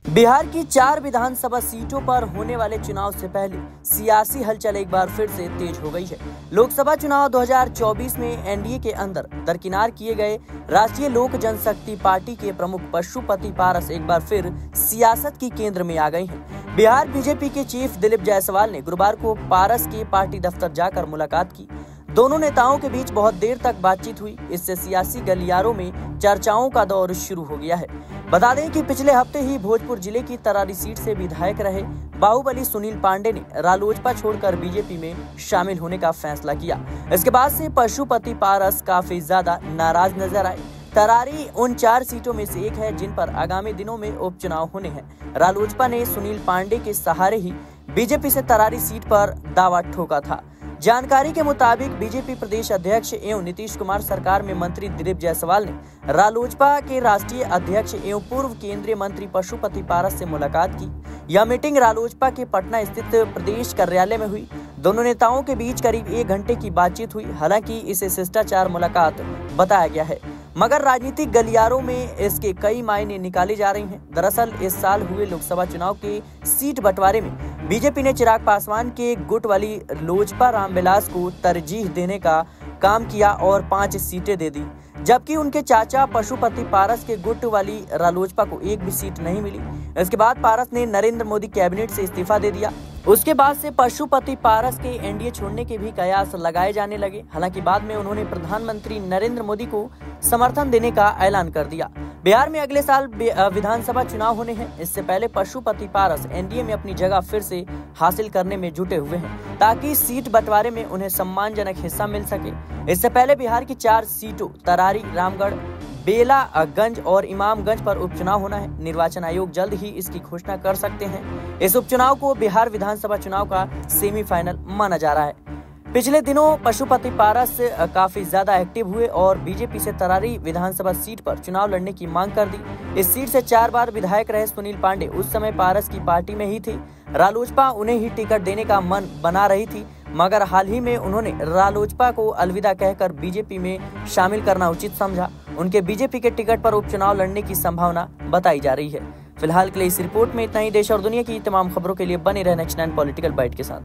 बिहार की 4 विधानसभा सीटों पर होने वाले चुनाव से पहले सियासी हलचल एक बार फिर से तेज हो गई है। लोकसभा चुनाव 2024 में एनडीए के अंदर दरकिनार किए गए राष्ट्रीय लोक जनशक्ति पार्टी के प्रमुख पशुपति पारस एक बार फिर सियासत की केंद्र में आ गए हैं। बिहार बीजेपी के चीफ दिलीप जायसवाल ने गुरुवार को पारस के पार्टी दफ्तर जाकर मुलाकात की। दोनों नेताओं के बीच बहुत देर तक बातचीत हुई। इससे सियासी गलियारों में चर्चाओं का दौर शुरू हो गया है। बता दें कि पिछले हफ्ते ही भोजपुर जिले की तरारी सीट से विधायक रहे बाहुबली सुनील पांडे ने रालोजपा छोड़कर बीजेपी में शामिल होने का फैसला किया। इसके बाद से पशुपति पारस काफी ज्यादा नाराज नजर आए। तरारी उन 4 सीटों में से एक है जिन पर आगामी दिनों में उपचुनाव होने हैं। रालोजपा ने सुनील पांडे के सहारे ही बीजेपी से तरारी सीट पर दावा ठोका था। जानकारी के मुताबिक बीजेपी प्रदेश अध्यक्ष एवं नीतीश कुमार सरकार में मंत्री दिलीप जायसवाल ने रालोजपा के राष्ट्रीय अध्यक्ष एवं पूर्व केंद्रीय मंत्री पशुपति पारस से मुलाकात की। यह मीटिंग रालोजपा के पटना स्थित प्रदेश कार्यालय में हुई। दोनों नेताओं के बीच करीब 1 घंटे की बातचीत हुई। हालांकि इसे शिष्टाचार मुलाकात बताया गया है, मगर राजनीतिक गलियारों में इसके कई मायने निकाले जा रहे हैं। दरअसल इस साल हुए लोकसभा चुनाव के सीट बंटवारे में बीजेपी ने चिराग पासवान के गुट वाली लोजपा रामविलास को तरजीह देने का काम किया और 5 सीटें दे दी, जबकि उनके चाचा पशुपति पारस के गुट वाली रालोजपा को एक भी सीट नहीं मिली। इसके बाद पारस ने नरेंद्र मोदी कैबिनेट से इस्तीफा दे दिया। उसके बाद से पशुपति पारस के एनडीए छोड़ने के भी कयास लगाए जाने लगे। हालांकि बाद में उन्होंने प्रधानमंत्री नरेंद्र मोदी को समर्थन देने का ऐलान कर दिया। बिहार में अगले साल विधानसभा चुनाव होने हैं। इससे पहले पशुपति पारस एनडीए में अपनी जगह फिर से हासिल करने में जुटे हुए हैं, ताकि सीट बंटवारे में उन्हें सम्मानजनक हिस्सा मिल सके। इससे पहले बिहार की 4 सीटों तरारी, रामगढ़, बेलागंज और इमामगंज पर उपचुनाव होना है। निर्वाचन आयोग जल्द ही इसकी घोषणा कर सकते हैं। इस उपचुनाव को बिहार विधानसभा चुनाव का सेमीफाइनल माना जा रहा है। पिछले दिनों पशुपति पारस काफी ज्यादा एक्टिव हुए और बीजेपी से तरारी विधानसभा सीट पर चुनाव लड़ने की मांग कर दी। इस सीट से 4 बार विधायक रहे सुनील पांडे उस समय पारस की पार्टी में ही थे। रालोजपा उन्हें ही टिकट देने का मन बना रही थी, मगर हाल ही में उन्होंने रालोजपा को अलविदा कहकर बीजेपी में शामिल करना उचित समझा। उनके बीजेपी के टिकट पर उपचुनाव लड़ने की संभावना बताई जा रही है। फिलहाल के लिए इस रिपोर्ट में इतना ही। देश और दुनिया की तमाम खबरों के लिए बने रहना नेक्स्ट 9 पॉलिटिकल बाइट के साथ।